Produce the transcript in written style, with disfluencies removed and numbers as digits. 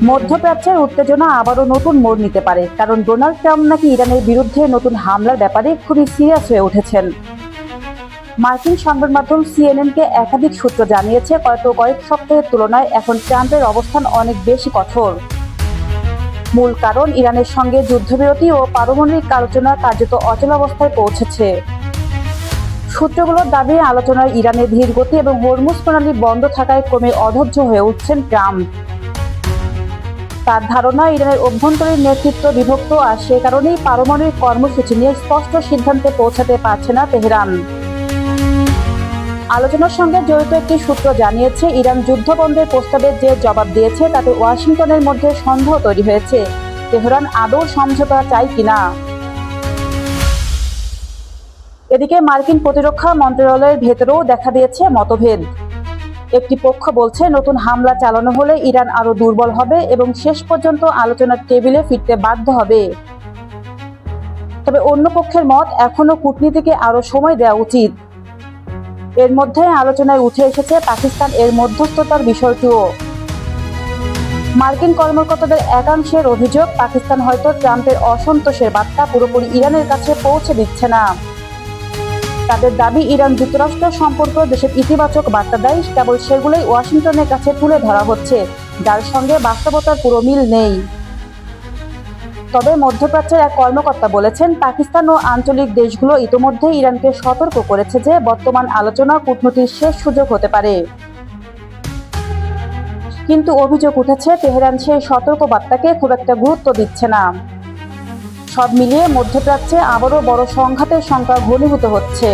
মধ্যপ্রাচ্যের উত্তেজনা আবারও নতুন মোড় নিতে পারে, কারণ ডোনাল্ড ট্রাম্প নাকি ইরানের বিরুদ্ধে নতুন হামলার ব্যাপারে খুবই সিরিয়াস হয়ে উঠেছেন। মার্কিন সংবাদ মাধ্যম সিএনএনকে একাধিক সূত্র জানিয়েছে, কয়েক সপ্তাহের তুলনায় এখন ট্রাম্পের অবস্থান অনেক বেশি কঠোর। মূল কারণ, ইরানের সঙ্গে যুদ্ধবিরতি ও পারমাণবিক আলোচনা কার্যত অচলাবস্থায় পৌঁছেছে। সূত্রগুলোর দাবি, আলোচনায় ইরানের ধীর গতি এবং হরমুজ প্রণালী বন্ধ থাকায় ক্রমে অধৈর্য হয়ে উঠছেন ট্রাম্প। তার ধারণা, ইরানের অভ্যন্তরীণ নেতৃত্ব বিভক্ত, আর সে কারণেই পারমাণবিক কর্মসূচি নিয়ে স্পষ্ট সিদ্ধান্তে পৌঁছাতে পারছে না তেহরান। আলোচনার সঙ্গে জড়িত একটি সূত্র জানিয়েছে, ইরান যুদ্ধবন্ধের প্রস্তাবের যে জবাব দিয়েছে তাতে ওয়াশিংটনের মধ্যে সন্দেহ তৈরি হয়েছে তেহরান আদৌ সমঝোতা চায় কিনা। এদিকে মার্কিন প্রতিরক্ষা মন্ত্রণালয়ের ভেতরেও দেখা দিয়েছে মতভেদ। একটি পক্ষ বলছে, নতুন হামলা চালানো হলে ইরান আরও দুর্বল হবে এবং শেষ পর্যন্ত আলোচনার টেবিলে ফিরতে বাধ্য হবে। তবে অন্য পক্ষের মত, এখনও কূটনীতিকে আরও সময় দেওয়া উচিত। এর মধ্যে আলোচনায় উঠে এসেছে পাকিস্তান এর মধ্যস্থতার বিষয়টিও। মার্কিন কর্মকর্তাদের একাংশের অভিযোগ, পাকিস্তান হয়তো ট্রাম্পের অসন্তোষের বার্তা পুরোপুরি ইরানের কাছে পৌঁছে দিচ্ছে না। তাদের দাবি, ইরান যুক্তরাষ্ট্র সম্পর্ক দেশের ইতিবাচক বার্তা দেয়, কেবল সেগুলোই ওয়াশিংটনের কাছে তুলে ধরা হচ্ছে, যার সঙ্গে বাস্তবতার পুরো মিল নেই। তবে মধ্যপ্রাচ্যের এক কর্মকর্তা বলেছেন, পাকিস্তান ও আঞ্চলিক দেশগুলো ইতোমধ্যেই ইরানকে সতর্ক করেছে যে বর্তমান আলোচনা কূটনীতির শেষ সুযোগ হতে পারে। কিন্তু অভিযোগ উঠেছে, তেহরান সেই সতর্ক বার্তাকে খুব একটা গুরুত্ব দিচ্ছে না। সব মিলিয়ে মধ্যপ্রাচ্যে আবারও বড় সংঘাতের শঙ্কা ঘনীভূত হচ্ছে।